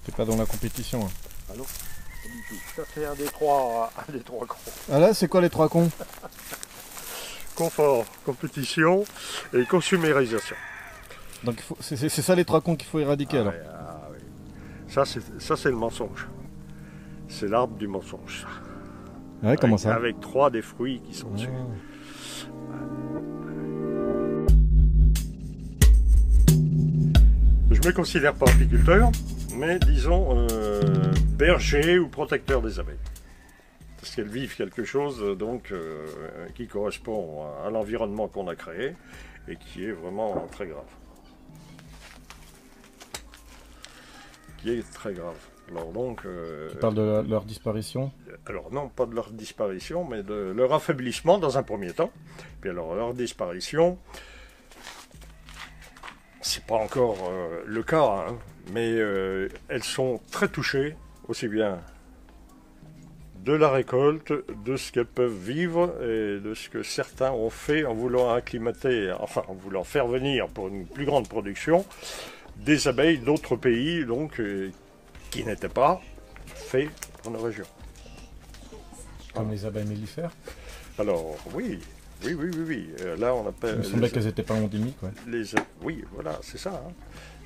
T'es pas dans la compétition. Hein. Ah non, pas du tout. Ça c'est un des trois cons. Ah là, c'est quoi les trois cons? Confort, compétition et consumérisation. Donc c'est ça les trois cons qu'il faut éradiquer alors. Ouais, oui. Ça c'est le mensonge. C'est l'arbre du mensonge. Ça. Ouais, comment ça? Avec trois des fruits qui sont dessus. Je ne me considère pas apiculteur, mais disons berger ou protecteur des abeilles. Parce qu'elles vivent quelque chose donc qui correspond à l'environnement qu'on a créé et qui est vraiment très grave. Qui est très grave. Alors donc, Tu parles de leur disparition? Alors non, pas de leur disparition, mais de leur affaiblissement dans un premier temps. Puis alors leur disparition, c'est pas encore le cas, hein, mais elles sont très touchées, aussi bien de la récolte, de ce qu'elles peuvent vivre et de ce que certains ont fait en voulant acclimater, enfin en voulant faire venir pour une plus grande production des abeilles d'autres pays, donc qui n'étaient pas faits pour nos régions. Comme les abeilles mellifères? Alors oui. Là on appelle. Il me semblait qu'elles n'étaient pas endémiques, ouais. Oui, voilà, c'est ça. Hein.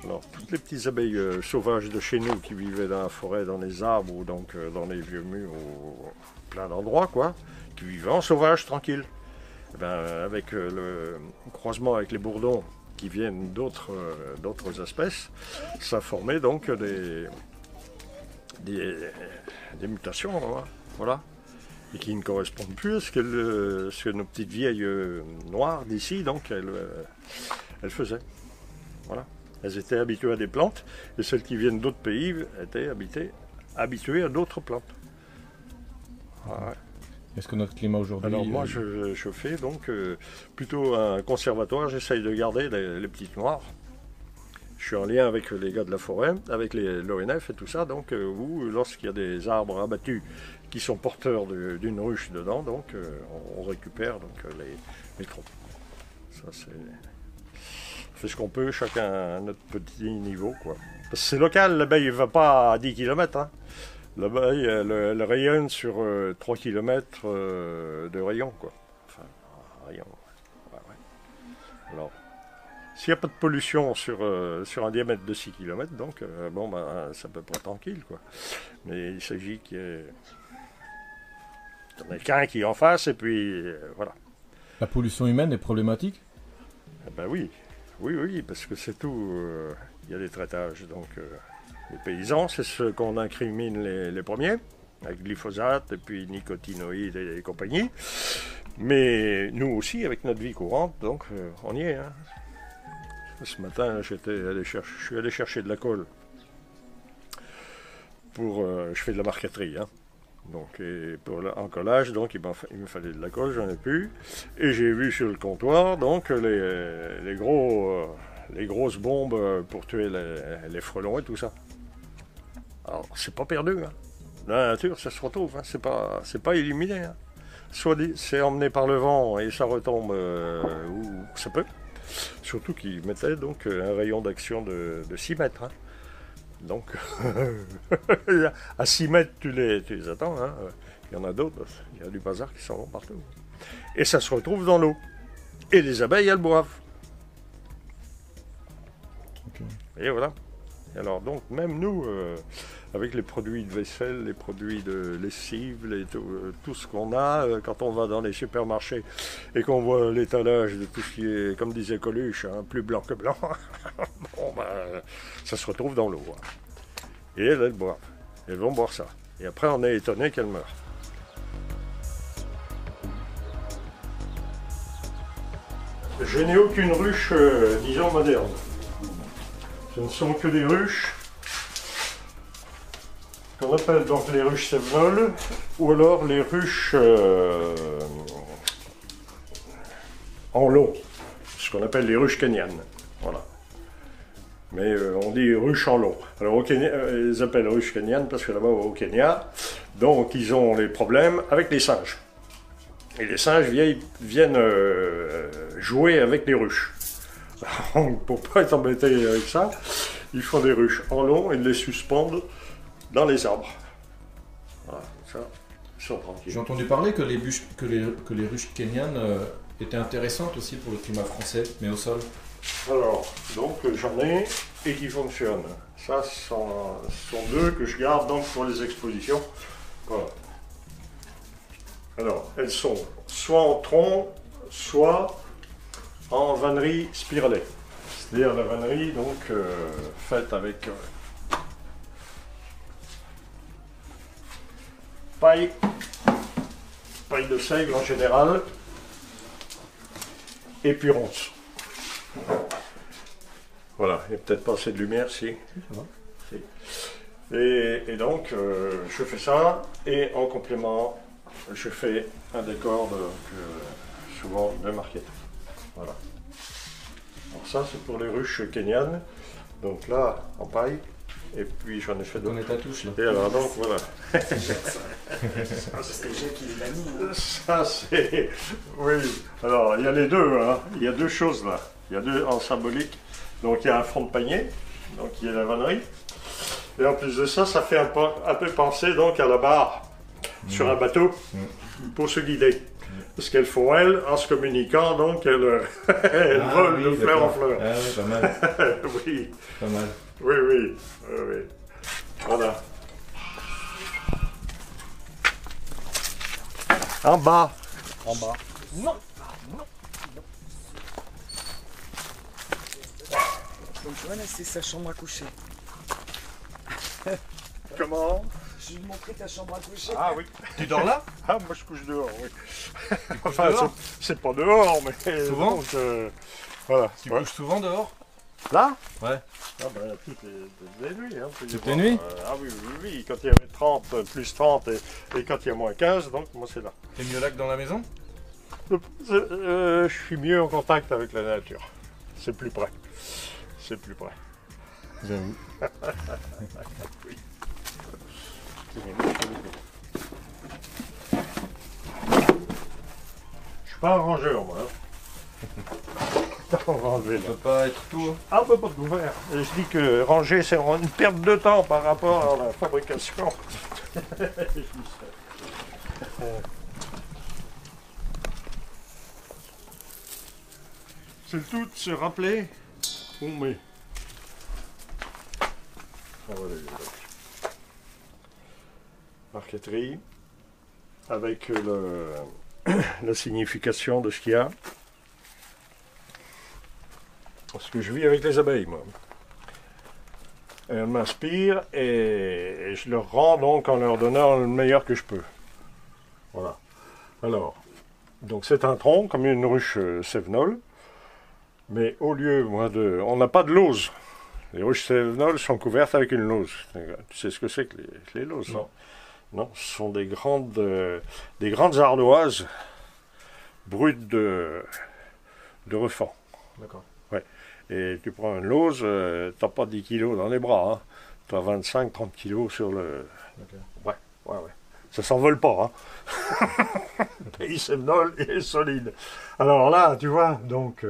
Alors toutes les petites abeilles sauvages de chez nous qui vivaient dans la forêt, dans les arbres ou donc dans les vieux murs ou plein d'endroits, quoi, qui vivaient en sauvage tranquille. Et ben, avec le croisement avec les bourdons qui viennent d'autres espèces, ça formait donc des mutations, hein, voilà. Et qui ne correspondent plus à ce que nos petites vieilles noires d'ici, donc elles faisaient. Voilà. Elles étaient habituées à des plantes, et celles qui viennent d'autres pays étaient habituées à d'autres plantes. Ouais. Est-ce que notre climat aujourd'hui... Alors moi je fais donc plutôt un conservatoire, j'essaye de garder les petites noires. Je suis en lien avec les gars de la forêt, avec l'ONF et tout ça, donc où lorsqu'il y a des arbres abattus qui sont porteurs d'une ruche dedans, donc on récupère donc, les troncs. Ça c'est... On fait ce qu'on peut, chacun à notre petit niveau, quoi. Parce que c'est local, l'abeille ne va pas à 10 km. Hein. L'abeille, elle rayonne sur 3 km de rayon, quoi. Enfin, rayon, ouais. Alors, s'il n'y a pas de pollution sur un diamètre de 6 km, donc, bon, ben, c'est à peu près tranquille, quoi. Mais il s'agit qu'il y ait qu'un qui est en face, et puis, voilà. La pollution humaine est problématique? Eh ben oui, parce que c'est tout, il y a des traitages, donc les paysans, c'est ceux qu'on incrimine les premiers, avec glyphosate et puis nicotinoïdes et compagnie, mais nous aussi, avec notre vie courante, donc on y est. Hein. Ce matin, je suis allé chercher de la colle, je fais de la marqueterie, hein. Donc, et pour l'encollage, donc il me fallait de la colle, j'en ai plus. Et j'ai vu sur le comptoir donc les grosses bombes pour tuer les frelons et tout ça. Alors, c'est pas perdu. Hein. Dans la nature, ça se retrouve. Hein. C'est pas éliminé. Hein. Soit c'est emmené par le vent et ça retombe où ça peut. Surtout qu'ils mettaient donc un rayon d'action de 6 mètres. Hein. Donc, à 6 mètres, tu les attends. Hein. Il y en a d'autres, il y a du bazar qui s'en vont partout. Et ça se retrouve dans l'eau. Et les abeilles, elles boivent. Okay. Et voilà. Et alors, donc, même nous, avec les produits de vaisselle, les produits de lessive, tout ce qu'on a, quand on va dans les supermarchés et qu'on voit l'étalage de tout ce qui est, comme disait Coluche, hein, plus blanc que blanc, bon, ben, ça se retrouve dans l'eau. Hein. Et elles boivent. Elles vont boire ça. Et après, on est étonné qu'elles meurent. Je n'ai aucune ruche, disons, moderne. Ce ne sont que des ruches qu'on appelle donc les ruches sévenoles, ou alors les ruches en long, ce qu'on appelle les ruches kenyanes. Voilà. Mais on dit ruches en long. Alors au Kenya, ils appellent ruches kenyanes parce que là-bas au Kenya, donc ils ont les problèmes avec les singes. Et les singes viennent jouer avec les ruches. Pour ne pas être embêté avec ça, ils font des ruches en long et ils les suspendent dans les arbres. Voilà, ça, ils sont tranquilles. J'ai entendu parler que les ruches kenyanes étaient intéressantes aussi pour le climat français, mais au sol. Alors, donc j'en ai et qui fonctionnent. Ça, ce sont deux que je garde donc pour les expositions. Voilà. Alors, elles sont soit en tronc, soit en vannerie spiralée. C'est-à-dire la vannerie donc faite avec paille de seigle en général, et puis ronce. Voilà, il n'y a peut-être pas assez de lumière, si. Si. Et donc, je fais ça, et en complément, je fais un décor souvent de marquette. Voilà. Alors ça, c'est pour les ruches kenyanes. Donc là, en paille, et puis j'en ai fait d'autres. On est à touche là. Et alors donc, voilà. C'est Jacques qui l'a mis. Ça, c'est... Oui. Alors, il y a les deux, hein. Il y a deux choses là. Il y a deux en symbolique. Donc, il y a un fond de panier. Donc, il y a la vannerie. Et en plus de ça, ça fait un peu penser donc à la barre sur un bateau pour se guider. Ce qu'elles font, elles, en se communiquant, donc, elles volent de fleur en fleur. Ah oui, pas mal. Oui. Pas mal. Oui, oui. Oui, oui. Voilà. En bas. En bas. Non. Donc voilà, c'est sa chambre à coucher. Comment? Je lui ai montré ta chambre à coucher. Ah oui. Tu dors là? Ah, moi je couche dehors, oui. Enfin, c'est pas dehors, mais... Souvent donc, voilà. Tu Ouais. couches souvent dehors? Là? Ouais. Ah ben, toutes les nuits. Hein, Toutes les nuits? Ah oui, oui, oui. Quand il y avait 30, plus 30, et quand il y a moins 15, donc moi c'est là. T'es mieux là que dans la maison? Je suis mieux en contact avec la nature. C'est plus près. C'est plus près. J'avoue. Oui. Je suis pas un rangeur, moi. On va enlever, Ça là. peut pas être tout. Hein. Ah, on peut pas tout faire. Et je dis que ranger, c'est une perte de temps par rapport à la fabrication. C'est le tout de se rappeler où on met. On va aller là. Marqueterie avec la signification de ce qu'il y a. Parce que je vis avec les abeilles, moi. Et elles m'inspirent et je leur rends donc en leur donnant le meilleur que je peux. Voilà. Alors, donc c'est un tronc comme une ruche sévenole, mais au lieu, moi, on n'a pas de lauze. Les ruches sévenoles sont couvertes avec une lauze. Tu sais ce que c'est que les lauzes? Non. Non, ce sont des grandes ardoises brutes de refend. D'accord. Et tu prends une lauze, t'as pas 10 kilos dans les bras, hein. Tu as 25-30 kilos sur le... Okay. Ouais. Ça s'envole pas, hein. Il sévenole, il est solide. Alors là, tu vois, donc,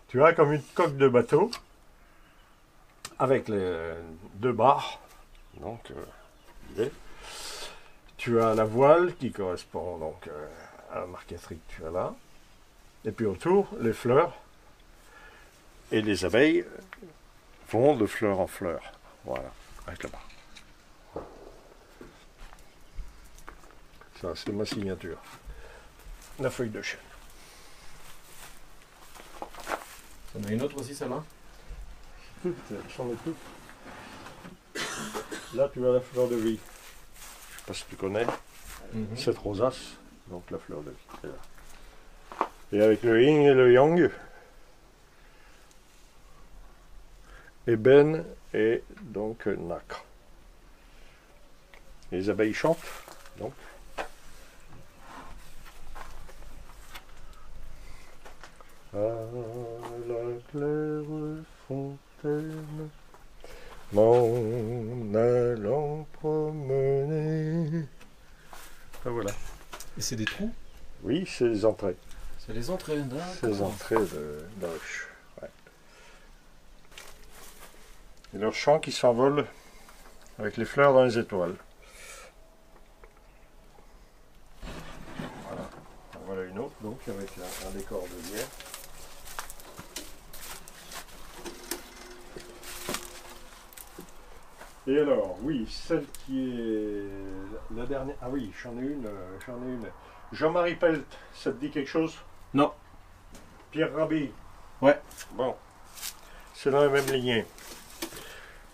tu as comme une coque de bateau, avec les deux barres, donc, tu as la voile qui correspond donc à la marqueterie que tu as là, et puis autour, les fleurs. Et les abeilles vont de fleur en fleur. Voilà, avec la barre. Ça, c'est ma signature. La feuille de chêne. T'en as une autre aussi, celle-là? J'en ai toutes. Là, tu as la fleur de vie. Je sais pas si tu connais. Cette rosace, donc la fleur de vie. C'est là. Et avec le yin et le yang. Ébène et donc nacre. Les abeilles chantent, donc. À la claire fontaine, m'en allant promener. Ah, voilà. Et c'est des trous? Oui, c'est les entrées. C'est les entrées, C'est les entrées de ruche. Ouais. Et leur chant qui s'envole avec les fleurs dans les étoiles. Voilà. Voilà une autre, donc, avec un décor de lierre. Et alors, oui, celle qui est la dernière. Ah oui, j'en ai une. Jean-Marie Pelt, ça te dit quelque chose? Non. Pierre Rabhi. Ouais. Bon, c'est dans la même lignée.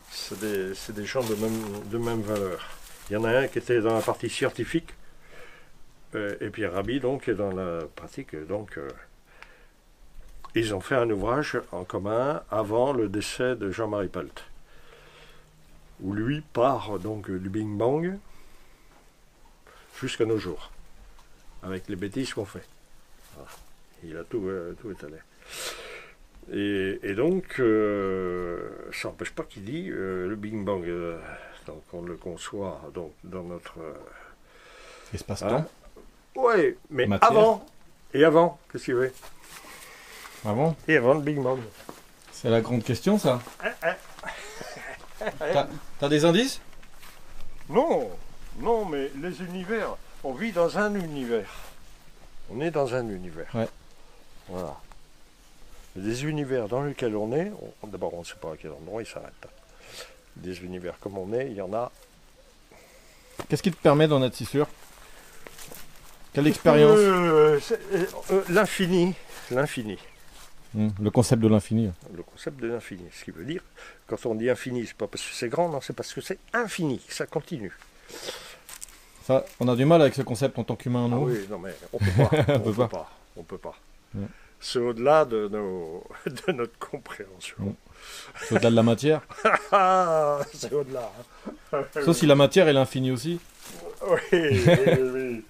C'est des gens de même valeur. Il y en a un qui était dans la partie scientifique, et Pierre Rabhi, donc, est dans la pratique. Donc, ils ont fait un ouvrage en commun avant le décès de Jean-Marie Pelt, où lui part donc du Big Bang jusqu'à nos jours, avec les bêtises qu'on fait. Voilà. Il a tout étalé. Et donc, ça n'empêche pas qu'il dit le Big Bang, donc on le conçoit donc, dans notre... Espace-temps. Oui, mais Matière. avant, qu'est-ce qu'il y avait? Avant. Et avant le Big Bang. C'est la grande question, ça. T'as des indices? Non, mais les univers, on vit dans un univers. On est dans un univers. Ouais. Voilà. Des univers dans lesquels on est, d'abord on ne sait pas à quel endroit il s'arrête. Des univers comme on est, il y en a. Qu'est-ce qui te permet d'en être si sûr? Quelle expérience? L'infini. Le concept de l'infini. Le concept de l'infini. Ce qui veut dire, quand on dit infini, c'est pas parce que c'est grand, non, c'est parce que c'est infini, que ça continue. Ça, on a du mal avec ce concept en tant qu'humain, non? Ah oui, non mais on peut pas. On peut pas. Ouais. C'est au-delà de notre compréhension. C'est au-delà de la matière. C'est au-delà. Sauf si la matière est l'infini aussi. Oui.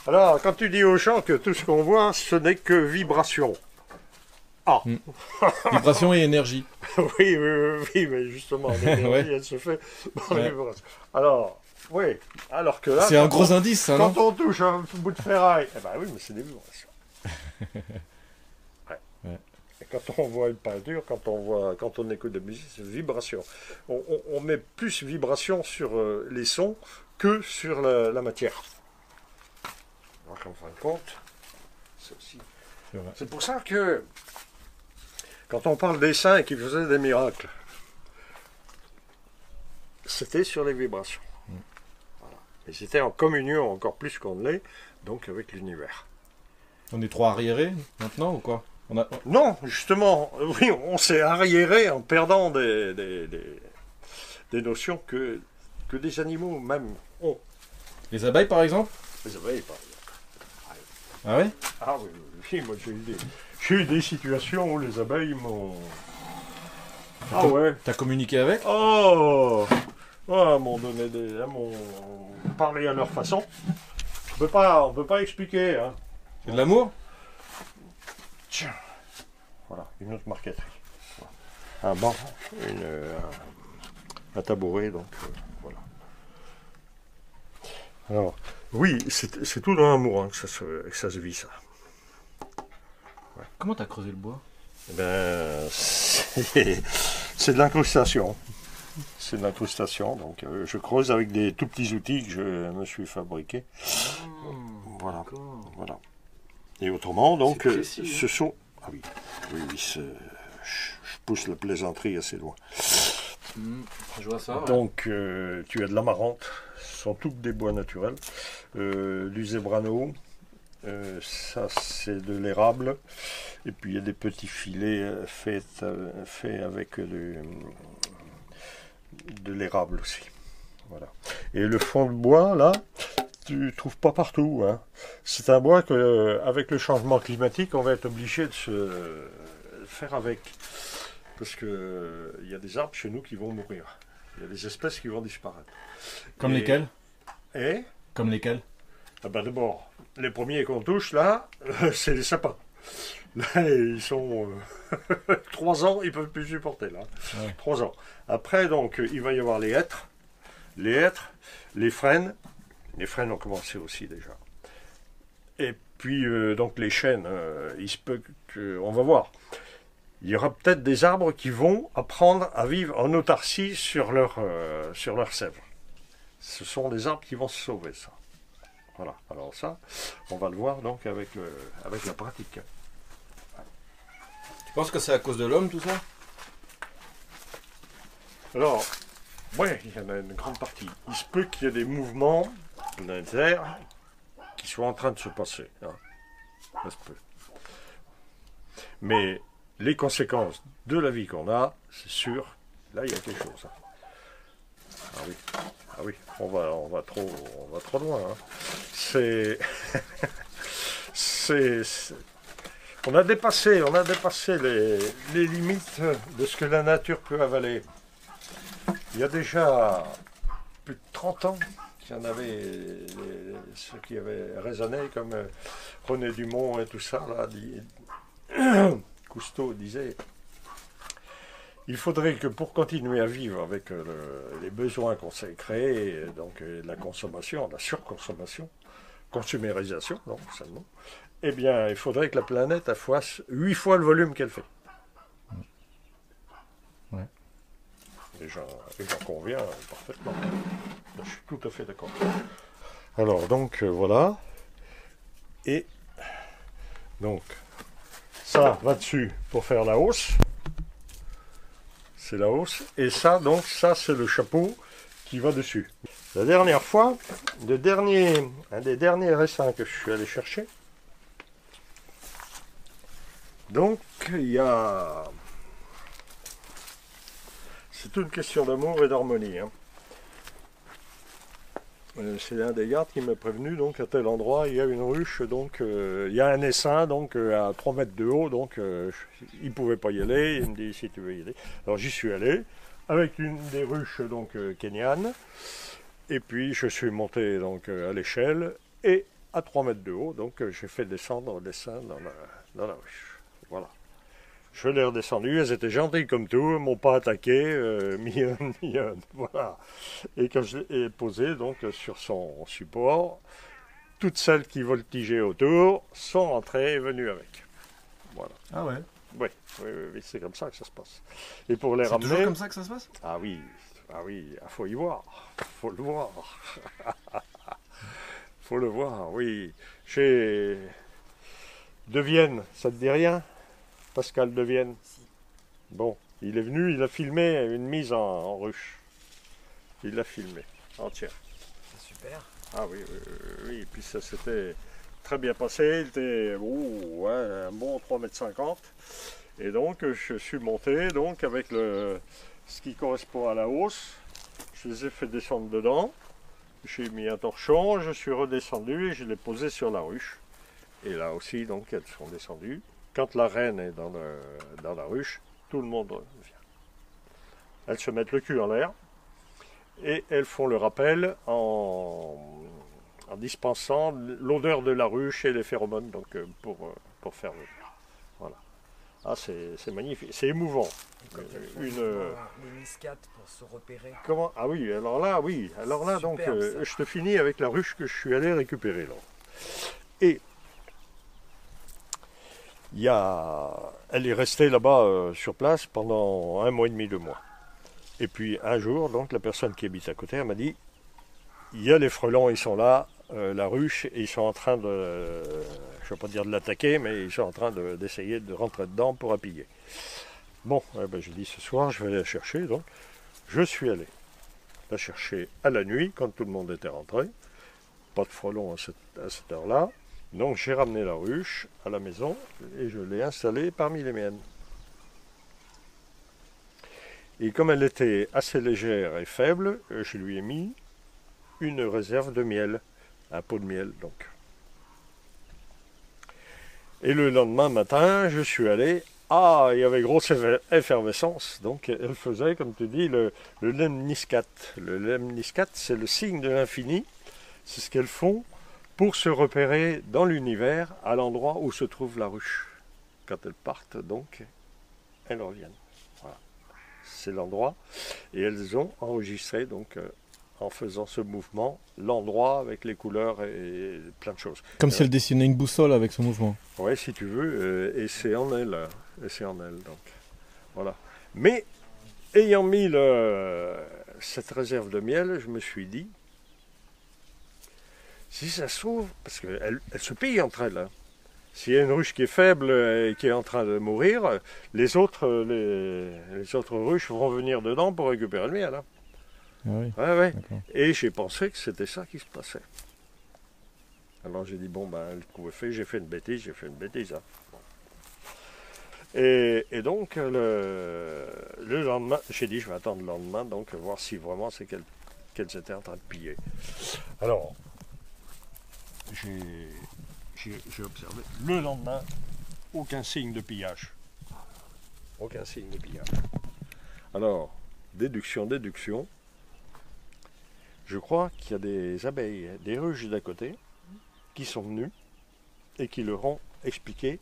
Alors, quand tu dis au chant que tout ce qu'on voit, ce n'est que vibration. Ah. Vibration et énergie. Oui, mais justement, l'énergie, Ouais. elle se fait dans les vibrations. Alors, oui, alors que là... C'est un gros indice, ça, non? Quand on touche un bout de ferraille, eh ben oui, mais c'est des vibrations. Ouais. Et quand on voit une peinture, quand on écoute de la musique, c'est vibration. On met plus vibration sur les sons que sur la matière. Alors qu'en fin de compte, c'est aussi... C'est vrai. C'est pour ça que, quand on parle des saints qui faisaient des miracles, c'était sur les vibrations. Voilà. Et c'était en communion encore plus qu'on ne l'est, donc avec l'univers. On est trop arriéré maintenant ou quoi? Non, justement, oui, on s'est arriéré en perdant des notions que des animaux même ont. Les abeilles, par exemple? Les abeilles, par exemple. Ah ouais? Ah oui, moi j'ai eu des situations où les abeilles m'ont... Ah ouais. T'as communiqué avec? Oh, m'ont donné m'ont parlé à leur façon. On peut pas expliquer, hein. C'est de l'amour? Tiens, voilà, une autre marqueterie. Un banc, un tabouret, donc voilà. Alors, oui, c'est tout dans l'amour hein, que ça se vit, ça. Ouais. Comment t'as creusé le bois? Eh ben, c'est de l'incrustation. C'est de l'incrustation, donc je creuse avec des tout petits outils que je me suis fabriqués. Voilà. Et autrement, donc, précis, ce sont... Ah oui, je pousse la plaisanterie assez loin. Je vois ça. Donc, tu as de l'amarante, ce sont toutes des bois naturels, du zébrano, ça c'est de l'érable, et puis il y a des petits filets faits avec de l'érable aussi. Voilà. Et le fond de bois, là, tu ne trouves pas partout. Hein. C'est un bois qu'avec le changement climatique, on va être obligé de se faire avec. Parce qu'il y a des arbres chez nous qui vont mourir. Il y a des espèces qui vont disparaître. Comme lesquels? Comme lesquels? Ah ben d'abord, les premiers qu'on touche là, c'est les sapins. Là, ils sont 3 ans, ils ne peuvent plus supporter là. Ouais. 3 ans. Après, donc, il va y avoir les hêtres, les frênes. Les frênes ont commencé aussi déjà. Et puis, donc, les chênes, il se peut qu'on va voir. il y aura peut-être des arbres qui vont apprendre à vivre en autarcie sur leur sève. Ce sont des arbres qui vont se sauver, ça. Voilà, alors ça, on va le voir donc avec la pratique. Tu penses que c'est à cause de l'homme tout ça? Alors, oui, il y en a une grande partie. Il se peut qu'il y ait des mouvements planétaires qui soient en train de se passer. Hein. Ça se peut. Mais les conséquences de la vie qu'on a, c'est sûr, là il y a quelque chose. Hein. Ah oui, on va trop loin. Hein. On a dépassé les limites de ce que la nature peut avaler. Il y a déjà plus de 30 ans qu'il y en avait ceux qui avaient raisonné, comme René Dumont et tout ça, là, Cousteau disait, il faudrait que pour continuer à vivre avec les besoins qu'on s'est créés, donc la consommation, la surconsommation, consumérisation, donc seulement, eh bien, il faudrait que la planète fasse 8 fois le volume qu'elle fait. Ouais. Et j'en conviens parfaitement. Je suis tout à fait d'accord. Alors, donc, voilà. Et, donc, ça va dessus pour faire la hausse. C'est la hausse. Et ça, donc, ça, c'est le chapeau qui va dessus. La dernière fois, un des derniers essaims que je suis allé chercher, donc, il y a... C'est une question d'amour et d'harmonie. Hein. C'est un des gardes qui m'a prévenu, donc à tel endroit, il y a une ruche, donc il y a un essaim, donc à 3 mètres de haut, donc il ne pouvait pas y aller, il me dit si tu veux y aller. Alors j'y suis allé, avec une des ruches donc kenyanes, et puis je suis monté donc à l'échelle, et à 3 mètres de haut, donc j'ai fait descendre l'essaim dans la ruche. Voilà. Je l'ai redescendu, elles étaient gentilles comme tout, m'ont pas attaqué, mignonne, voilà. Et quand je l'ai posé donc sur son support, toutes celles qui voltigeaient autour sont entrées et venues avec. Voilà. Ah ouais. Oui, c'est comme ça que ça se passe. Et pour les C'est ramener... toujours comme ça que ça se passe? Ah oui, il faut y voir, faut le voir. Faut le voir, oui. Chez De Vienne, ça te dit rien? Pascal De Vienne. Bon, il est venu, il a filmé une mise en ruche. Il l'a filmé entière. C'est super. Ah oui, et puis ça s'était très bien passé. Il était un bon 3,50 m. Et donc je suis monté donc avec ce qui correspond à la hausse. Je les ai fait descendre dedans. J'ai mis un torchon, je suis redescendu et je l'ai posé sur la ruche. Et là aussi, donc, elles sont descendues. Quand la reine est dans la ruche, tout le monde vient. Elles se mettent le cul en l'air et elles font le rappel en dispensant l'odeur de la ruche et les phéromones donc, pour faire venir. Voilà. Ah, c'est magnifique, c'est émouvant. Les niscates pour se repérer. Comment? Ah oui, alors là, Superbe, donc, ça. je te finis avec la ruche que je suis allé récupérer là. Et elle est restée là-bas sur place pendant 1 mois et demi, 2 mois. Et puis un jour, donc la personne qui habite à côté, elle m'a dit, il y a les frelons, ils sont là, la ruche, et ils sont en train de, je ne vais pas dire de l'attaquer, mais ils sont en train d'essayer de rentrer dedans pour appuyer. Bon, je dis ce soir, je vais aller la chercher, donc je suis allé la chercher à la nuit, quand tout le monde était rentré. Pas de frelons à cette heure-là. Donc j'ai ramené la ruche à la maison et je l'ai installée parmi les miennes. Et comme elle était assez légère et faible, je lui ai mis une réserve de miel, un pot de miel donc. Et le lendemain matin, je suis allé, il y avait grosse effervescence, donc elle faisait, comme tu dis, le lemniscate. Le lemniscate, c'est le signe de l'infini, c'est ce qu'elles font pour se repérer dans l'univers à l'endroit où se trouve la ruche. Quand elles partent, donc, elles reviennent. Voilà. C'est l'endroit. Et elles ont enregistré donc en faisant ce mouvement, l'endroit avec les couleurs et plein de choses. Comme si elle dessinait une boussole avec son mouvement. Ouais, si tu veux, et c'est en elle. Et c'est en elle, donc. Voilà. Mais, ayant mis cette réserve de miel, je me suis dit, si ça se trouve, parce qu'elle se pille entre elles. Hein. S'il y a une ruche qui est faible et qui est en train de mourir, les autres ruches vont venir dedans pour récupérer le miel. Hein. Ah oui. Ouais. D'accord. Et j'ai pensé que c'était ça qui se passait. Alors j'ai dit, bon, ben, le coup est fait, j'ai fait une bêtise. Hein. Et donc, le lendemain, j'ai dit, je vais attendre le lendemain, donc voir si vraiment c'est qu'elles étaient en train de piller. Alors, j'ai observé. Le lendemain, aucun signe de pillage. Aucun signe de pillage. Alors, déduction. Je crois qu'il y a des abeilles, des ruches d'à côté, qui sont venues et qui leur ont expliqué,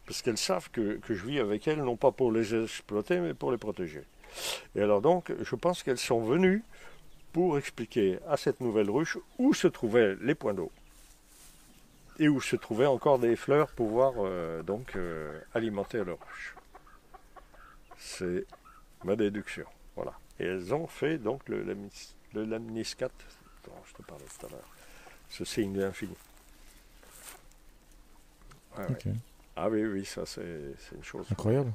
parce qu'elles savent que je vis avec elles, non pas pour les exploiter, mais pour les protéger. Et alors donc, je pense qu'elles sont venues pour expliquer à cette nouvelle ruche où se trouvaient les points d'eau et où se trouvaient encore des fleurs pour pouvoir alimenter leur ruche. C'est ma déduction. Voilà. Et elles ont fait donc le lamniscate, dont je te parlais tout à l'heure, ce signe de l'infini. Ouais, Ok. ouais. Ah oui, ça c'est une chose. Incroyable.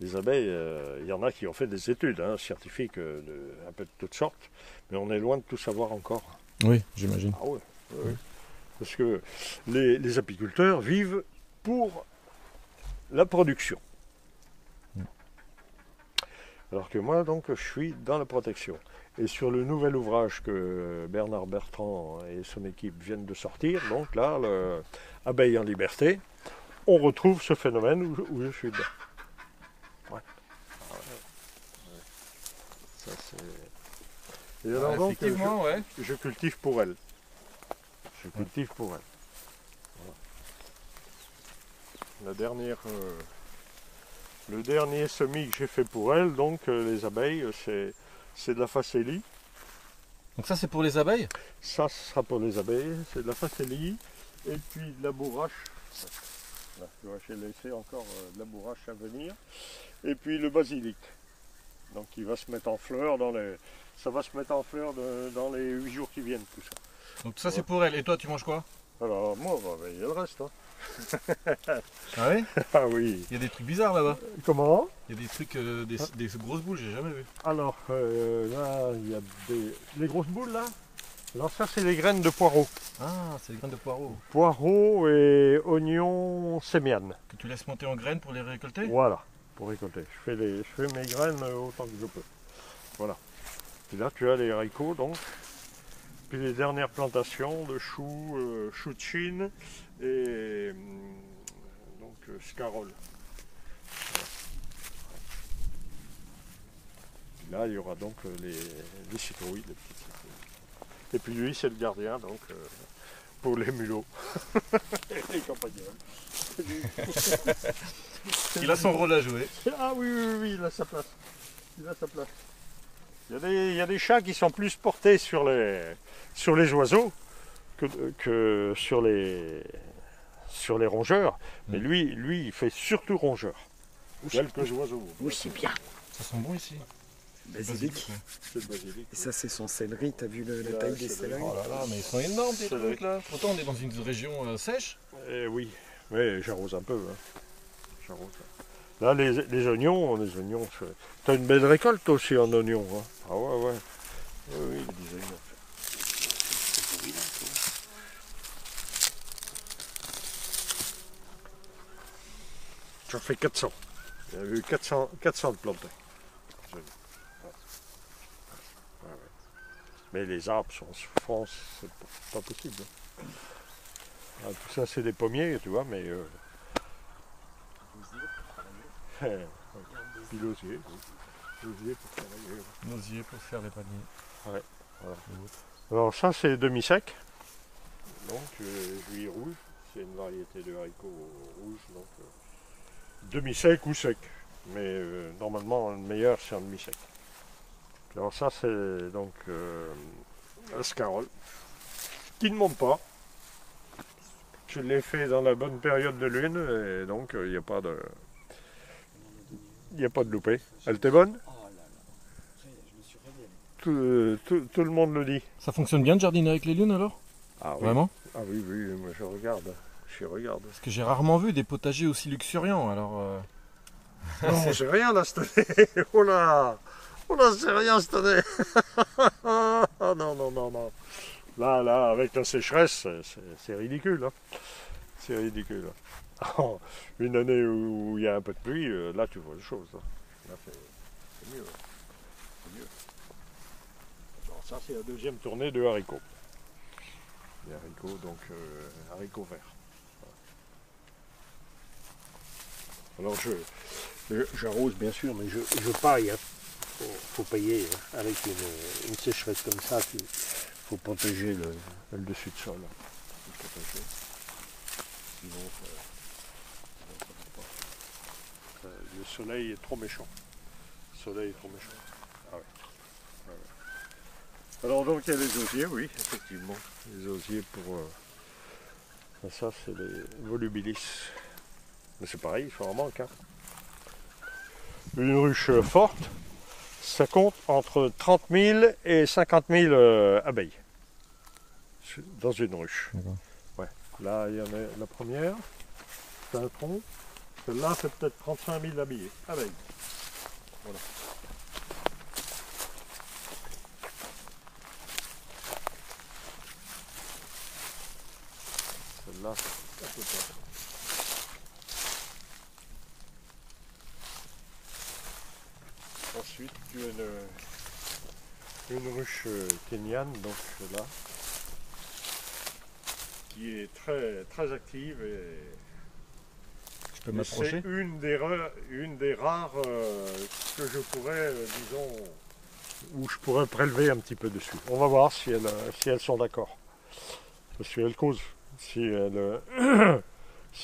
Les abeilles, il y en a qui ont fait des études scientifiques un peu de toutes sortes, mais on est loin de tout savoir encore. Oui, j'imagine. Ah oui. Parce que les apiculteurs vivent pour la production. Alors que moi, donc, je suis dans la protection. Et sur le nouvel ouvrage que Bernard Bertrand et son équipe viennent de sortir, donc là, Abeilles en liberté, on retrouve ce phénomène où je suis dedans. Ouais. Ça, c'est... Et alors, donc, Effectivement, ouais. je cultive pour elle. Voilà. Le dernier semis que j'ai fait pour elle, donc les abeilles, c'est de la facélie. Donc ça c'est pour les abeilles? Ça, ce sera pour les abeilles, c'est de la facélie et puis de la bourrache. Là, je vais laisser encore de la bourrache à venir. Et puis le basilic. Donc il va se mettre en fleur dans les 8 jours qui viennent, tout ça. Donc ça c'est pour elle. Et toi tu manges quoi? Alors moi, il y a le reste. Hein. Ah oui? Ah oui. Il y a des trucs bizarres là-bas. Comment? Il y a des trucs, des grosses boules, j'ai jamais vu. Alors là, il y a les grosses boules là. Alors ça, c'est les graines de poireaux. Ah, c'est les graines de poireaux. Poireaux et oignons sémianes. Que tu laisses monter en graines pour les récolter? Voilà, pour récolter. Je fais mes graines autant que je peux. Voilà. Et là, tu as les haricots donc. Puis les dernières plantations de choux, choux de Chine et scarole. Voilà. Là, il y aura donc les citrouilles, les petites citrouilles. Et puis lui, c'est le gardien, donc pour les mulots. Les campagnols. Il a son rôle à jouer. Ah oui, il a sa place. Il y a des chats qui sont plus portés sur les oiseaux que sur les rongeurs. Mais lui, il fait surtout rongeur. Quelques oiseaux. Oui, c'est bien. Ça sent bon ici. Basilic. C'est le basilic. Et ça, c'est son céleri. T'as vu la Là, taille des c'est le- céleris? Oh là là, mais ils sont énormes ces C'est trucs là. Pourtant on est dans une région sèche. Oui, mais j'arrose un peu. Hein. J'arrose. Là, les oignons, t'as une belle récolte aussi en oignons. Hein. Ah ouais. Oui, des oignons. J'en fais 400. Il y a eu 400 de plantés. Ouais. Mais les arbres sont en France, c'est pas possible. Hein. Ah, tout ça, c'est des pommiers, tu vois, mais... Puis l'osier, oui. L'osier pour travailler. L'osier pour faire les paniers. Ouais, voilà. Alors ça, c'est demi-sec. Donc, juillet rouge. C'est une variété de haricots rouges. Donc, demi-sec ou sec. Mais normalement, le meilleur, c'est un demi-sec. Alors ça c'est donc la scarole qui ne monte pas. Je l'ai fait dans la bonne période de lune et donc il n'y a pas de loupé. Elle était bonne? Oh là là, je me suis régalé. Tout le monde le dit. Ça fonctionne bien de jardiner avec les lunes alors? Ah oui. Vraiment? Ah oui, oui, moi je regarde. Je regarde. Parce que j'ai rarement vu des potagers aussi luxuriants alors. Non, c'est rien là cette année. Oh là! Oh là, c'est rien cette année. Ah non, non, non, non. Là, avec la sécheresse, c'est ridicule. Hein. C'est ridicule. Oh, une année où il y a un peu de pluie, là tu vois les choses. Hein. Là c'est mieux. C'est mieux. Alors, ça c'est la deuxième tournée de haricots. Les haricots, donc haricots verts. Alors j'arrose bien sûr, mais je paille. Hein. Faut pailler hein. Avec une sécheresse comme ça, il faut protéger le dessus de sol. Faut protéger. Sinon, ça va pas. Le soleil est trop méchant. Le soleil est trop méchant. Ah ouais. Ah ouais. Alors donc il y a les osiers, oui, effectivement. Les osiers pour... ça c'est les volubilis. Mais c'est pareil, il faut en manque. Hein. Une ruche forte, ça compte entre 30 000 et 50 000 abeilles dans une ruche. Ouais. Là, il y en a la première, c'est un tronc. Celle-là, c'est peut-être 35 000 abeilles. Voilà. Celle-là, c'est à peu près. Ensuite, tu as une ruche kenyane, donc là, qui est très, très active et Je peux m'approcher? c'est une des rares que je pourrais, disons, où je pourrais prélever un petit peu dessus. On va voir si elles sont d'accord. Parce qu'elles causent, si elles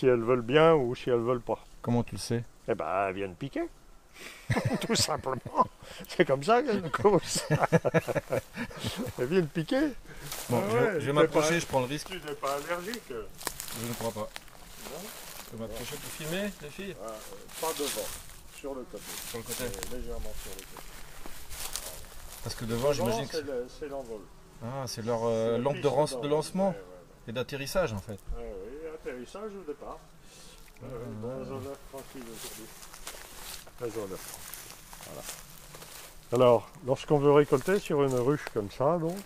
veulent bien ou si elles veulent pas. Comment tu le sais? Eh ben, elles viennent piquer. Tout simplement. C'est comme ça qu'elles causent. Elles viennent piquer. Bon, Ah je ouais, vais m'approcher, je prends le risque. Tu n'es pas allergique. Je ne crois pas. Non. Je peux m'approcher pour filmer les filles? Pas devant, sur le côté. Sur le côté. Légèrement sur le côté. Parce que devant, j'imagine que c'est l'envol. ah, c'est leur C'est la lampe piste de d'envol. lancement Ouais. et d'atterrissage en fait. Oui, atterrissage au départ. Dans un œuf tranquille aujourd'hui. Dans un œuf. Voilà. Alors, lorsqu'on veut récolter sur une ruche comme ça, donc,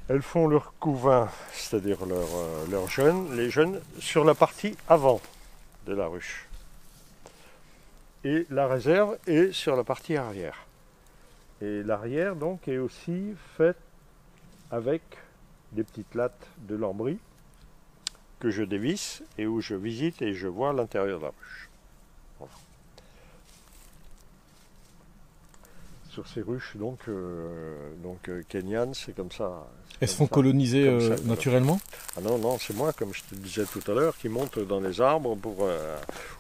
elles font leur couvain, c'est-à-dire leurs jeunes, les jeunes, sur la partie avant de la ruche. Et la réserve est sur la partie arrière. Et l'arrière, donc, est aussi faite avec des petites lattes de lambris que je dévisse et où je visite et je vois l'intérieur de la ruche. Voilà. Sur ces ruches, donc kenyanes, c'est comme ça. Elles se font coloniser comme ça, naturellement? Ah non, non, c'est moi, comme je te disais tout à l'heure, qui monte dans les arbres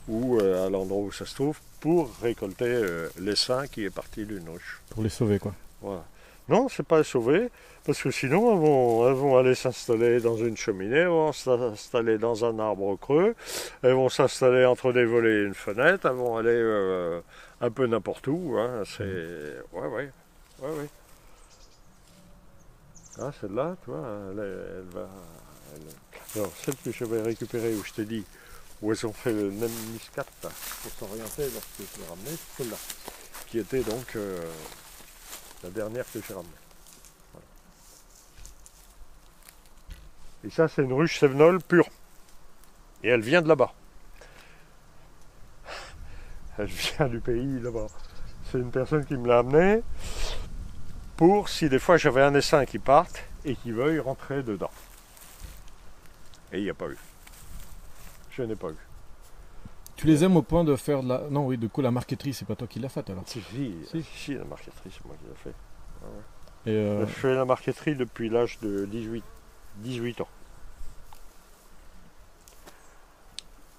ou à l'endroit où ça se trouve pour récolter l'essaim qui est parti d'une ruche. Pour les sauver quoi. Voilà. Non, c'est pas sauvé, parce que sinon elles vont aller s'installer dans une cheminée, elles vont s'installer dans un arbre creux, elles vont s'installer entre des volets et une fenêtre, elles vont aller un peu n'importe où. Hein. C'est... Ouais. Ah, celle-là, tu vois, elle va... Alors, celle que je vais récupérer, où je t'ai dit, où elles ont fait le même miscat, pour s'orienter lorsque je l'ai ramené, c'est celle-là, qui était donc... la dernière que j'ai ramenée. Voilà. Et ça, c'est une ruche sévenole pure. Et elle vient de là-bas. Elle vient du pays là-bas. C'est une personne qui me l'a amenée pour si des fois j'avais un essaim qui parte et qui veuille rentrer dedans. Et il n'y a pas eu. Je n'ai pas eu. Tu les aimes au point de faire de la... Non oui, de coup la marqueterie, c'est pas toi qui l'as faite alors? Si, la marqueterie, c'est moi qui l'ai fait. Ouais. Et Je fais la marqueterie depuis l'âge de 18 ans.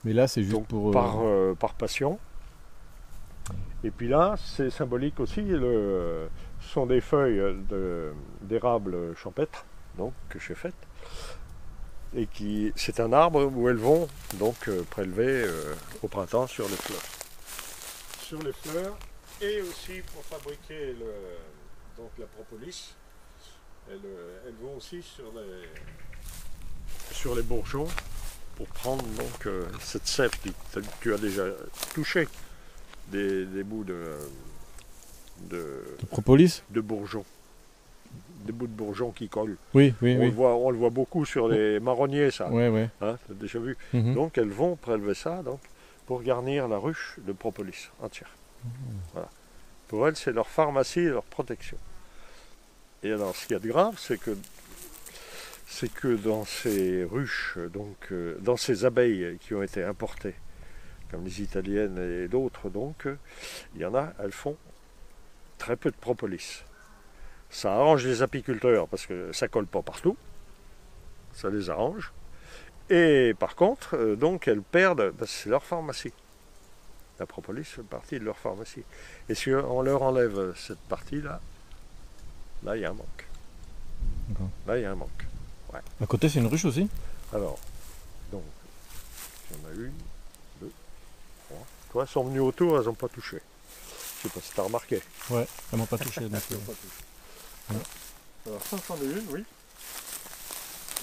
mais là c'est juste Donc pour... par passion. Et puis là, c'est symbolique aussi, ce sont des feuilles d'érable champêtre, donc que j'ai faites. Et c'est un arbre où elles vont donc prélever au printemps sur les fleurs. Sur les fleurs, et aussi pour fabriquer donc la propolis, elles vont aussi sur les bourgeons pour prendre donc cette sève. Tu as déjà touché des bouts de Propolis? de bourgeons. Des bouts de bourgeons qui collent. Oui, oui, oui. On le voit beaucoup sur les marronniers, ça. Ouais, ouais. Hein, tu as déjà vu. Mhm. Donc elles vont prélever ça donc, pour garnir la ruche de propolis entière. Voilà. Pour elles, c'est leur pharmacie et leur protection. Et alors, ce qu'il y a de grave, c'est que dans ces ruches, donc dans ces abeilles qui ont été importées, comme les italiennes et d'autres, donc, il y en a, elles font très peu de propolis. Ça arrange les apiculteurs parce que ça colle pas partout, ça les arrange. Et par contre, donc elles perdent, parce que c'est leur pharmacie. La propolis fait partie de leur pharmacie. Et si on leur enlève cette partie-là, là il y a un manque. Là il y a un manque. Ouais. À côté, c'est une ruche aussi? Alors, donc, il y en a une, deux, trois. Toi, elles sont venues autour, elles n'ont pas touché. Je sais pas si tu as remarqué. Ouais, elles m'ont pas touché. Donc, Elles n'ont pas touché. Alors ça, c'en est une, oui.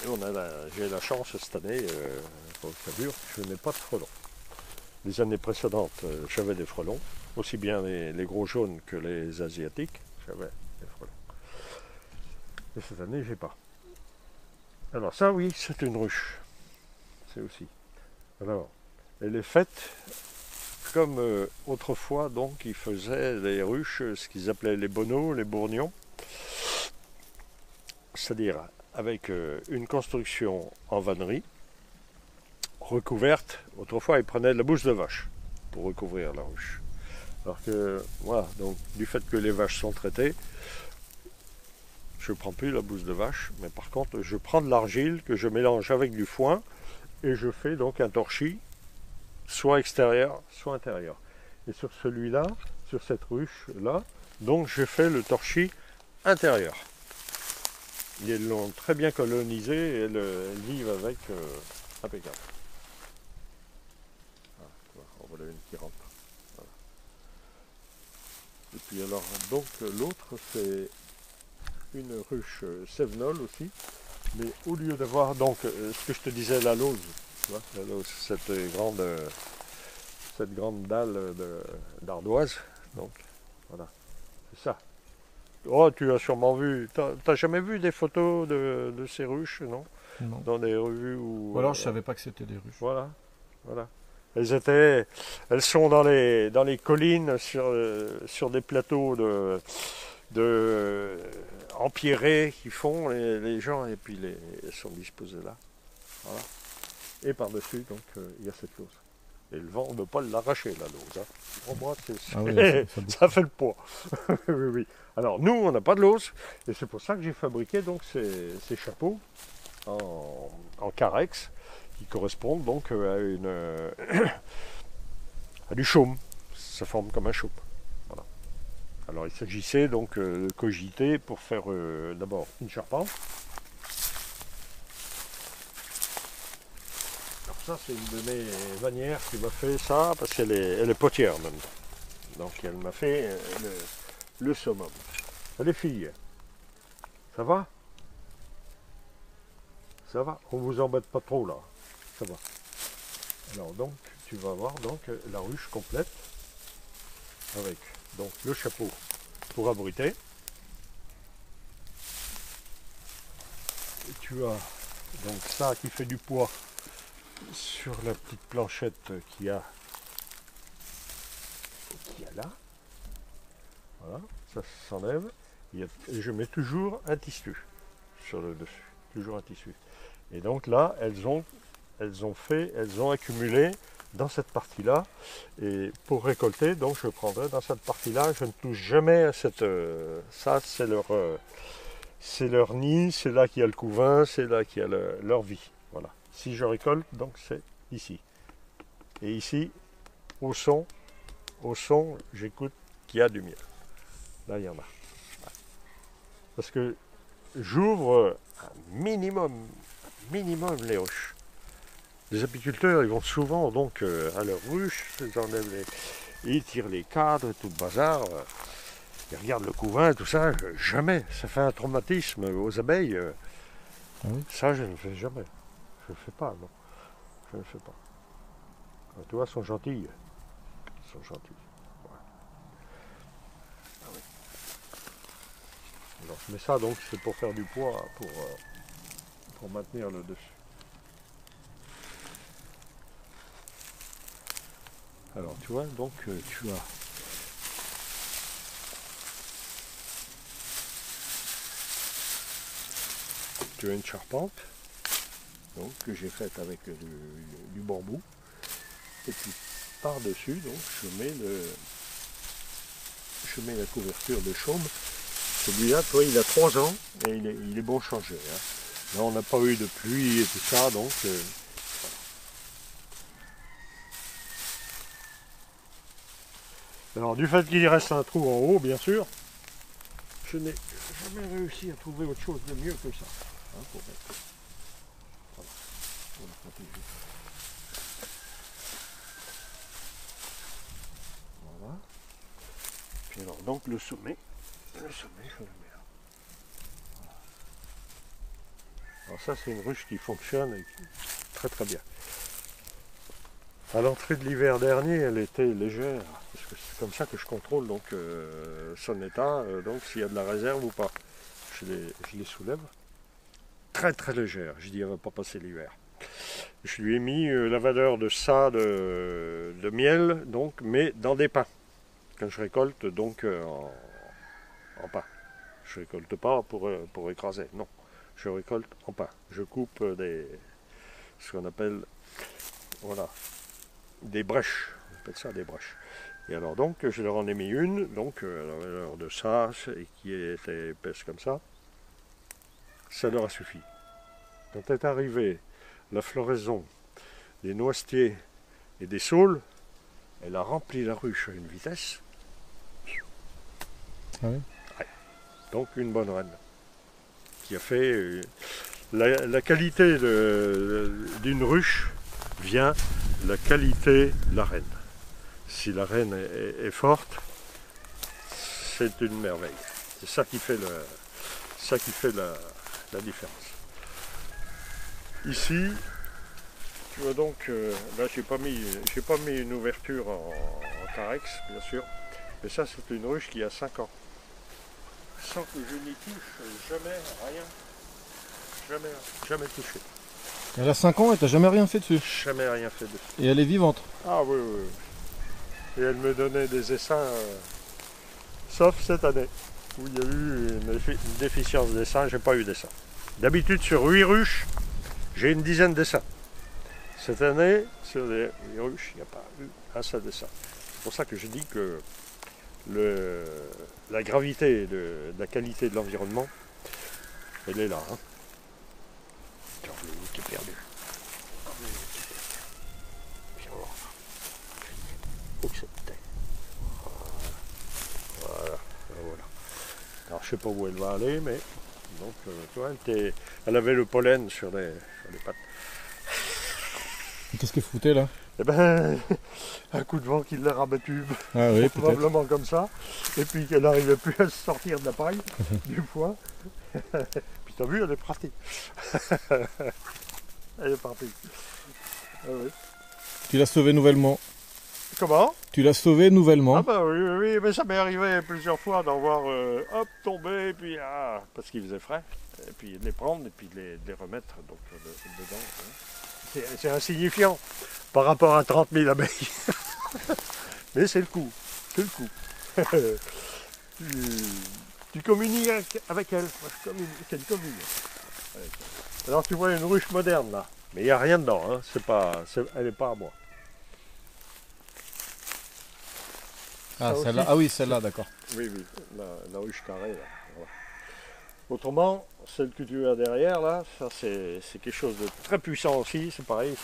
Et j'ai la chance cette année, pour le cavure, je n'ai pas de frelons. Les années précédentes, j'avais des frelons, aussi bien les gros jaunes que les asiatiques, j'avais des frelons. Et cette année, j'ai pas. Alors ça, oui, c'est une ruche. C'est aussi. Alors, elle est faite comme autrefois, donc, ils faisaient les ruches, ce qu'ils appelaient les bonneaux, les bourgnons. C'est-à-dire avec une construction en vannerie, recouverte. Autrefois, ils prenaient de la bouse de vache pour recouvrir la ruche. Alors que, voilà, donc, du fait que les vaches sont traitées, je ne prends plus la bouse de vache, mais par contre, je prends de l'argile que je mélange avec du foin et je fais donc un torchis, soit extérieur, soit intérieur. Et sur celui-là, sur cette ruche-là, donc je fais le torchis intérieur. Ils l'ont très bien colonisé et elles vivent avec impeccable. Ah, on voit une qui rentre. Voilà. Et puis alors, donc l'autre, c'est une ruche sévenole aussi, mais au lieu d'avoir donc ce que je te disais, la lauze, tu vois, la lauze, cette grande dalle d'ardoise, donc voilà, c'est ça. Oh, tu as sûrement vu. T'as jamais vu des photos de ces ruches, non? non. Dans des revues ou alors, je savais pas que c'était des ruches. Voilà, voilà. Elles sont dans les collines sur des plateaux empierrés qui font les gens et puis elles sont disposées là. Voilà. Et par-dessus, donc, il y a cette lauze. Et le vent ne veut pas l'arracher, la lauze. Hein. Pour moi, ça fait le poids. Oui, oui. Alors, nous, on n'a pas de lauze. Et c'est pour ça que j'ai fabriqué donc, ces chapeaux en carex qui correspondent donc à du chaume. Ça forme comme un chaume. Voilà. Alors, il s'agissait donc de cogiter pour faire d'abord une charpente. Ça, c'est une de mes vannières qui m'a fait ça, parce qu'elle est potière même. Donc elle m'a fait le summum. Les filles, ça va? Ça va? On vous embête pas trop là. Ça va. Alors donc, tu vas voir donc la ruche complète, avec donc le chapeau pour abriter. Et tu as donc ça qui fait du poids sur la petite planchette qu'il y a là. Voilà, ça s'enlève. Et je mets toujours un tissu sur le dessus. Toujours un tissu. Et donc là, elles ont accumulé dans cette partie-là. Et pour récolter, donc je prendrai dans cette partie-là, je ne touche jamais à cette. Ça, c'est leur nid, c'est là qu'il y a le couvain, c'est là qu'il y a leur vie. Voilà. Si je récolte, donc c'est ici. Et ici, au son, au son, j'écoute qu'il y a du miel. Là, il y en a. Parce que j'ouvre un minimum les ruches. Les apiculteurs, ils vont souvent donc à leur ruche, ils enlèvent ils tirent les cadres, tout le bazar. Ils regardent le couvain, tout ça. Jamais. Ça fait un traumatisme aux abeilles. Ah oui. Ça, je ne fais jamais. Je ne fais pas, non. Je ne fais pas. Tu vois, elles sont gentilles. Elles sont gentilles. Ouais. Ah oui. Alors, je mets ça, donc, c'est pour faire du poids, pour maintenir le dessus. Alors, tu vois, donc, tu as une charpente, donc, que j'ai faite avec du bambou. Et puis, par-dessus, donc, je mets la couverture de chaume. Celui-là, toi, il a 3 ans et il est bon changer. Hein. Là, on n'a pas eu de pluie et tout ça, donc... voilà. Alors, du fait qu'il y reste un trou en haut, bien sûr, je n'ai jamais réussi à trouver autre chose de mieux que ça. Hein, pour mettre. Voilà, pour le protéger. Voilà. Puis alors, donc, le sommet, je le mets là. Voilà. Alors ça, c'est une ruche qui fonctionne et très très bien. À l'entrée de l'hiver dernier, elle était légère, parce que c'est comme ça que je contrôle donc, son état, donc s'il y a de la réserve ou pas. Je les soulève. Très très légère, je dis elle ne va pas passer l'hiver. Je lui ai mis la valeur de ça, de miel, donc, mais dans des pains. Quand je récolte donc en pain. Je ne récolte pas pour écraser, non. Je récolte en pain. Je coupe ce qu'on appelle, voilà, des brèches, on appelle ça des brèches. Et alors donc, je leur en ai mis une, donc à la valeur de ça, et qui était épaisse comme ça leur a suffi. Quand est arrivée la floraison des noisetiers et des saules, elle a rempli la ruche à une vitesse. Ah oui. Ouais. Donc une bonne reine, qui a fait la qualité d'une ruche vient la qualité de la reine. Si la reine est forte, c'est une merveille. C'est ça qui fait la différence. Ici, tu vois donc, là j'ai pas mis une ouverture en carex, bien sûr, mais ça c'est une ruche qui a 5 ans. Sans que je n'y touche jamais rien, jamais touché. Elle a 5 ans et t'as jamais rien fait dessus. Jamais rien fait dessus. Et elle est vivante. Ah oui, oui. Et elle me donnait des essaims, sauf cette année, où il y a eu une déficience d'essaims, j'ai pas eu d'essaims. D'habitude, sur 8 ruches, j'ai une dizaine d'essaims. Cette année, sur les 8 ruches, il n'y a pas eu un seul d'essaim. C'est pour ça que je dis que la gravité de la qualité de l'environnement, elle est là. Hein. Tiens, le loup qui est perdu. Voilà. Alors je sais pas où elle va aller, mais donc tu vois, elle avait le pollen sur les pattes. Qu'est-ce qu'elle foutait là? Eh ben, un coup de vent qui l'a rabattu, Ah oui, probablement comme ça, et puis qu'elle n'arrivait plus à se sortir de la paille, du foin. Puis t'as vu, elle est partie. Elle est partie. Ah oui. Tu l'as sauvée nouvellement. Comment? Tu l'as sauvée nouvellement. Ah bah oui, mais ça m'est arrivé plusieurs fois d'en voir hop tomber, et puis parce qu'il faisait frais, et puis de les prendre et puis de les remettre donc, dedans. Hein. C'est insignifiant par rapport à 30 000 abeilles. Mais c'est le coup, c'est le coup. Tu communies avec elle, moi je communique, elle communique. Alors tu vois une ruche moderne là, mais il n'y a rien dedans, hein. Elle n'est pas à moi. Ah, Ça celle-là. aussi. Ah oui, celle-là, d'accord. Oui, la ruche carrée là. Voilà. Autrement, celle que tu as derrière là, ça c'est quelque chose de très puissant aussi, c'est pareil,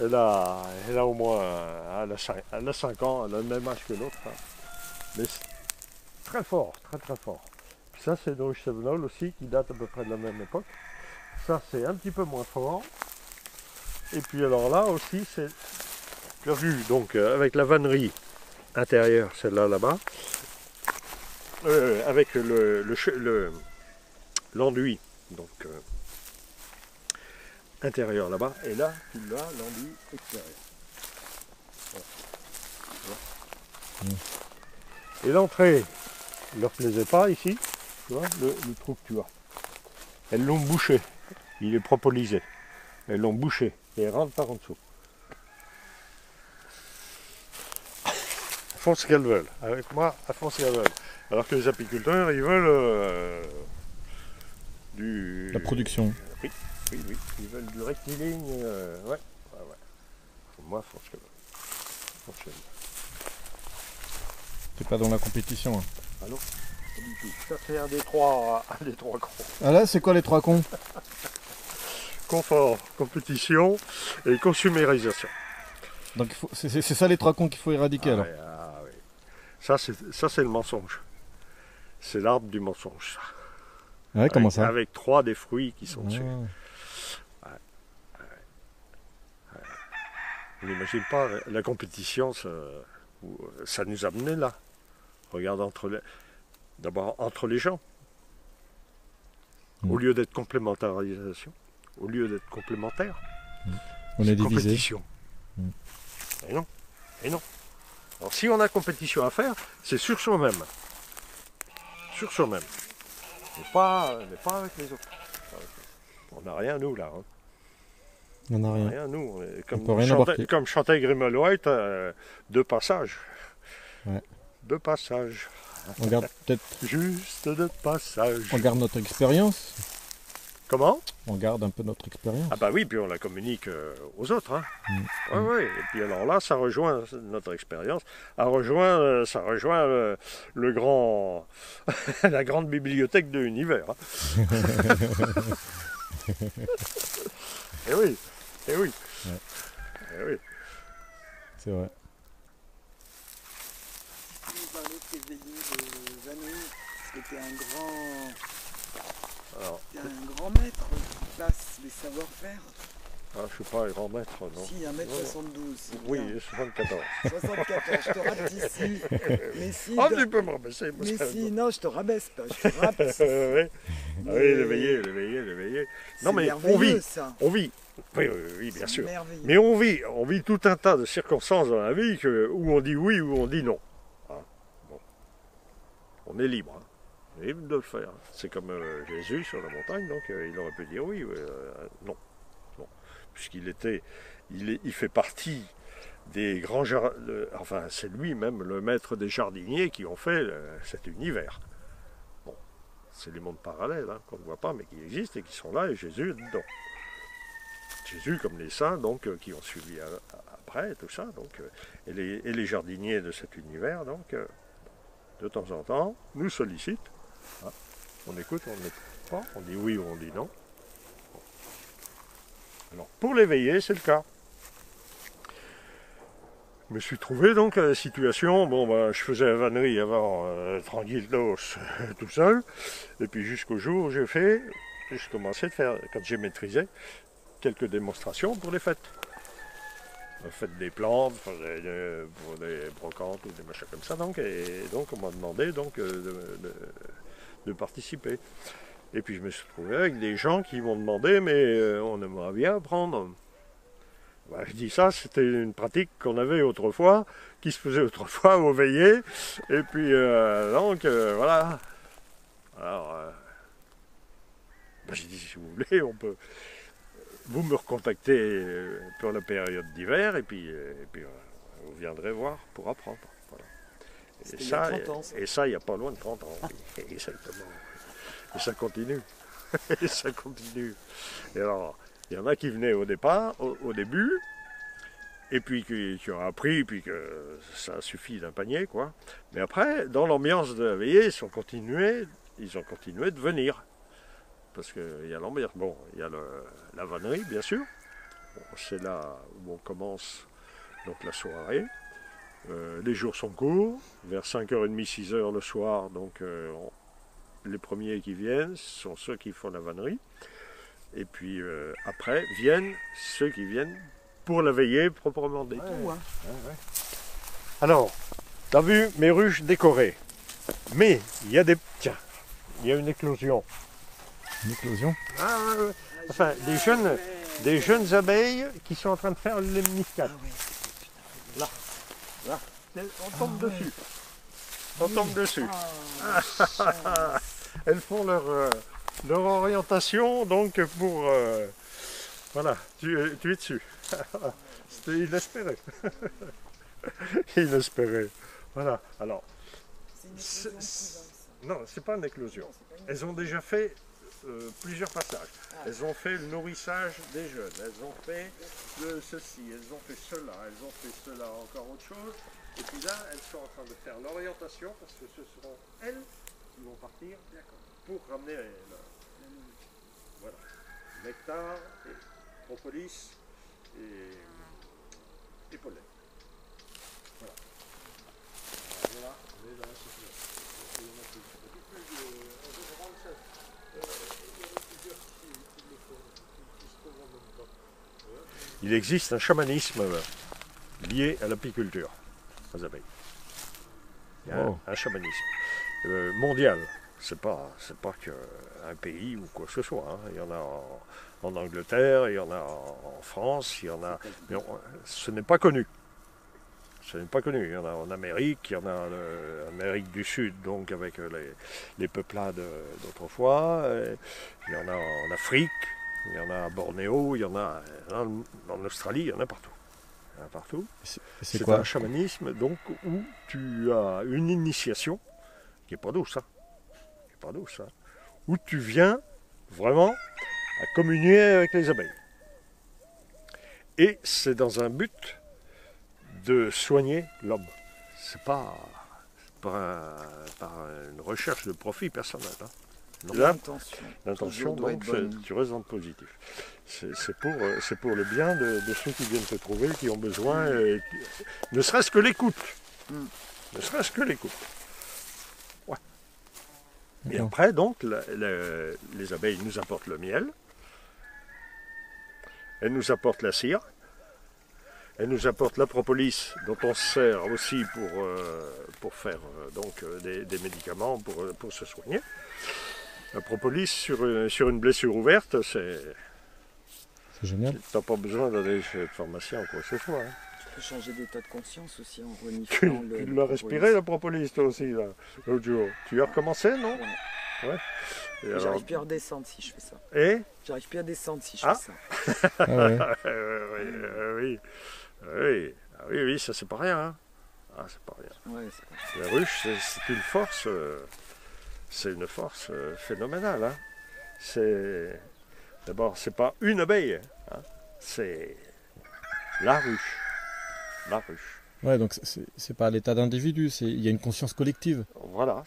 Elle a au moins, elle a 5 ans, elle a le même âge que l'autre. Hein. Mais c'est très fort, très très fort. Puis ça c'est une ruche Sévenol aussi qui date à peu près de la même époque. Ça c'est un petit peu moins fort. Et puis alors là aussi c'est, tu as vu donc avec la vannerie intérieure, celle-là là-bas, avec l'enduit donc intérieur là-bas, et là tu l'as l'enduit extérieur. Voilà. Et l'entrée ne leur plaisait pas ici, tu vois, le trou que tu as. Elles l'ont bouché, il est propolisé. Elles l'ont bouché et elles rentrent par en dessous. Elles font ce qu'elles veulent. Avec moi, elles font ce qu'elles veulent. Alors que les apiculteurs, ils veulent La production. Oui, ils veulent du rectiligne. Ouais. Moi, elles font ce qu'elles veulent. T'es pas dans la compétition. Hein. Ah non, pas du tout. Ça, c'est un des trois cons. Ah là, c'est quoi les 3 cons? Confort, compétition et consumérisation. Donc c'est ça les 3 cons qu'il faut éradiquer alors. Ouais. Ça, c'est le mensonge. C'est l'arbre du mensonge, ça. Ouais, comment ça? Avec 3 des fruits qui sont dessus. On n'imagine pas, la compétition, ça nous a mené là. Regarde d'abord entre les gens. Au lieu d'être complémentarisation, au lieu d'être complémentaire, on est divisé. Compétition. Et non. Alors si on a compétition à faire, c'est sur soi-même. Sur soi-même. Mais pas avec les autres. On n'a rien nous là. Hein. On n'a rien. Nous. On est comme chantait Grimald White, 2 passages. Ouais. 2 passages. On garde peut-être. Juste 2 passages. On garde notre expérience. Comment? On garde un peu notre expérience. Ah bah oui, puis on la communique aux autres. Hein. Ouais. Et puis alors là, ça rejoint notre expérience. Ça rejoint le grand, la grande bibliothèque de l'univers. Hein. Eh oui. Ouais. Eh oui. C'est vrai. Tu nous parlais de tes veillées de vanille, parce que t'es un grand maître qui passe les savoir-faire. Ah, je ne suis pas un grand maître, non. Si, 1m72. Oui, 74. 74, je te rapetissi. Mais si, Ah, tu peux me rabaisser. mais si, non, je te rabaisse pas, je te rapetissi. Oui, l'éveiller. Non, mais on vit. Ça. On vit. Oui, bien sûr. Merveilleux. Mais on vit tout un tas de circonstances dans la vie où on dit oui ou on dit non. Hein, bon. On est libre. Hein. On est libre de le faire. C'est comme Jésus sur la montagne, donc il aurait pu dire oui, non. Puisqu'il fait partie des grands jardins, enfin c'est lui-même le maître des jardiniers qui ont fait cet univers. Bon, c'est les mondes parallèles hein, qu'on ne voit pas mais qui existent et qui sont là et Jésus est dedans. Jésus comme les saints donc qui ont suivi après tout ça donc et les jardiniers de cet univers donc de temps en temps nous sollicitent. Hein, on écoute, on n'écoute pas, on dit oui ou on dit non. Alors, pour l'éveiller, c'est le cas. Je me suis trouvé donc à la situation, je faisais la vannerie avant, tranquille tout seul, et puis jusqu'au jour où j'ai commencé à faire, quand j'ai maîtrisé, quelques démonstrations pour les fêtes. La fête des plantes, pour des brocantes ou des machins comme ça, et donc on m'a demandé de participer. Et puis je me suis retrouvé avec des gens qui m'ont demandé, mais on aimerait bien apprendre. Ben, je dis ça, c'était une pratique qu'on avait autrefois, qui se faisait autrefois au veillées. Et puis voilà. Alors, j'ai dit, si vous voulez, vous me recontactez pour la période d'hiver, et puis vous viendrez voir pour apprendre. Voilà. Et ça, il n'y a pas loin de 30 ans. Exactement. Et ça continue. Et ça continue. Et alors, il y en a qui venaient au début, et puis qui ont appris, puis que ça suffit d'un panier, quoi. Mais après, dans l'ambiance de la veillée, ils ont continué de venir. Parce qu'il y a l'ambiance. Bon, il y a la vannerie, bien sûr. c'est là où on commence donc, la soirée. Les jours sont courts, vers 5h30, 6h le soir, donc les premiers qui viennent sont ceux qui font la vannerie. Et puis après viennent ceux qui viennent pour la veillée proprement dit. Alors, tu as vu mes ruches décorées. Mais il y a Tiens, il y a une éclosion. Une éclosion. Enfin, des jeunes abeilles qui sont en train de faire les lemniscates. Là. On tombe dessus. On tombe dessus. Elles font leur orientation, donc pour... voilà, tu es dessus. C'était inespéré. Inespéré. Voilà, alors... Non, c'est pas une éclosion. Elles ont déjà fait plusieurs passages. Elles ont fait le nourrissage des jeunes. Elles ont fait ceci, elles ont fait cela, elles ont fait cela, encore autre chose. Et puis là, elles sont en train de faire l'orientation parce que ce seront elles qui vont partir pour ramener voilà, nectar, et propolis et pollen. Voilà. Voilà, on est dans la situation. Il existe un chamanisme lié à l'apiculture, aux abeilles. Il y a un chamanisme mondial. C'est pas qu'un pays ou quoi que ce soit. Hein. Il y en a en Angleterre, il y en a en France, il y en a. Mais ce n'est pas connu. Ce n'est pas connu. Il y en a en Amérique, il y en a en Amérique du Sud, donc avec les peuplades d'autrefois. Il y en a en Afrique, il y en a à Bornéo, il y en a en Australie, il y en a partout. Il y en a partout. C'est quoi un chamanisme donc où tu as une initiation qui n'est pas douce, hein, qui est pas douce, hein, où tu viens vraiment à communier avec les abeilles. Et c'est dans un but de soigner l'homme. C'est pas une recherche de profit personnel. Hein. L'intention, donc, tu restes dans le positif. C'est pour le bien de ceux qui viennent te trouver, qui ont besoin, ne serait-ce que l'écoute. Ne serait-ce que l'écoute. Ouais. Et après, donc, les abeilles nous apportent le miel, elles nous apportent la cire, elles nous apportent la propolis, dont on se sert aussi pour faire donc, des médicaments pour se soigner. La propolis sur une blessure ouverte, c'est génial. Tu n'as pas besoin d'aller chez le pharmacien ou quoi que ce soit. Hein. Tu peux changer d'état de conscience aussi en reniflant Tu l'as respiré la propolis toi aussi l'autre jour. Tu as recommencé, non? Ouais. J'arrive plus à redescendre si je fais ça. Et j'arrive plus à descendre si je fais ça. Oui, ça c'est pas rien. Hein. Ah, c'est pas rien. Ouais, c'est pas... La ruche, c'est une force. C'est une force phénoménale. Hein. D'abord, c'est pas une abeille, hein. C'est la ruche. La ruche. Ouais, donc c'est pas à l'état d'individu, il y a une conscience collective. Voilà,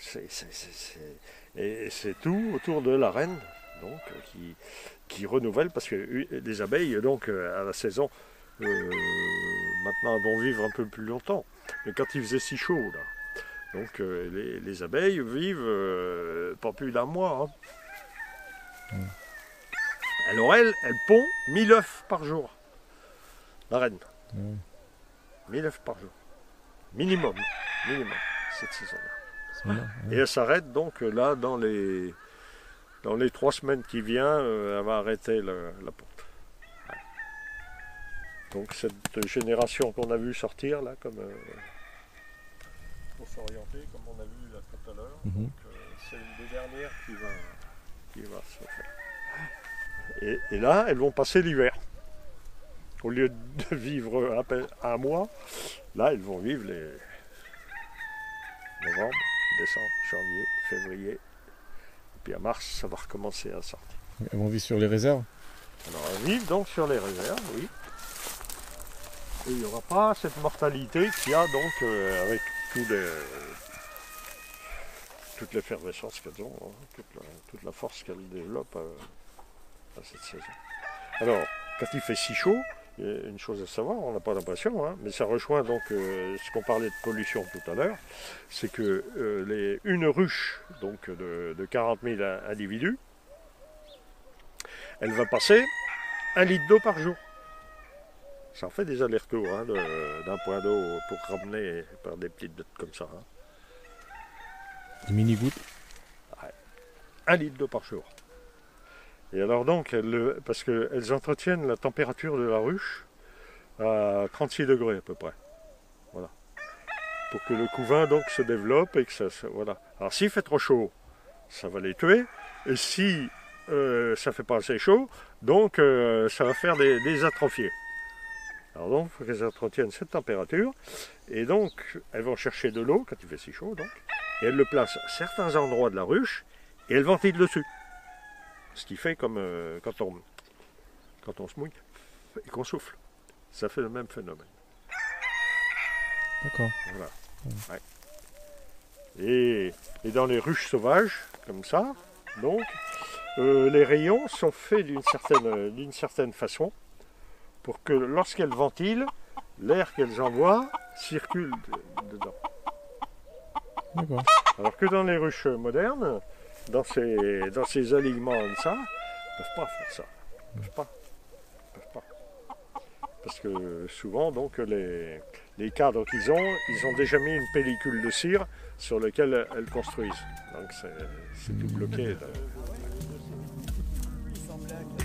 et c'est tout autour de la reine, donc, qui renouvelle, parce que les abeilles, donc, à la saison, maintenant, elles vont vivre un peu plus longtemps. Mais quand il faisait si chaud, là, donc les abeilles vivent pas plus d'un mois. Hein. Alors elle pond 1000 œufs par jour. La reine. 1000 œufs par jour. Minimum, cette saison-là. Et elle s'arrête donc là dans les 3 semaines qui viennent, elle va arrêter la ponte. Ouais. Donc cette génération qu'on a vu sortir là, comme pour s'orienter, comme on a vu là tout à l'heure, c'est une des dernières qui va se faire. Et là, elles vont passer l'hiver. Au lieu de vivre à peine un mois, là, elles vont vivre les novembre, décembre, janvier, février. Et puis à mars, ça va recommencer à sortir. Elles vont vivre sur les réserves? Alors, elles vivent donc sur les réserves, oui. Et il n'y aura pas cette mortalité qu'il y a donc avec toute l'effervescence qu'elles ont, hein, toute la force qu'elles développent à cette saison. Alors, quand il fait si chaud, une chose à savoir, on n'a pas l'impression, hein, mais ça rejoint donc ce qu'on parlait de pollution tout à l'heure, c'est que une ruche donc de 40 000 individus, elle va passer 1 litre d'eau par jour. Ça en fait des allers-retours hein, d'un point d'eau pour ramener par des petites bêtes comme ça. Hein. Des mini-gouttes. 1 litre d'eau par jour. Et alors donc, parce qu'elles entretiennent la température de la ruche à 36 degrés à peu près. Voilà. Pour que le couvain donc se développe et que ça voilà. Alors s'il fait trop chaud, ça va les tuer. Et si ça fait pas assez chaud, donc ça va faire des atrophiés. Alors donc, il faut qu'elles entretiennent cette température. Et donc, elles vont chercher de l'eau quand il fait si chaud donc. Et elles le placent à certains endroits de la ruche et elles ventilent dessus. Ce qui fait comme quand on se mouille et qu'on souffle. Ça fait le même phénomène. D'accord. Voilà. Ouais. Et dans les ruches sauvages, comme ça, donc, les rayons sont faits d'une certaine façon pour que lorsqu'elles ventilent, l'air qu'elles envoient circule dedans. D'accord. Alors que dans les ruches modernes, dans ces alignements comme ça, ils ne peuvent pas faire ça. Ils ne peuvent pas. Parce que souvent, donc, les cadres qu'ils ont déjà mis une pellicule de cire sur laquelle elles construisent. Donc c'est tout bloqué. Il semblait que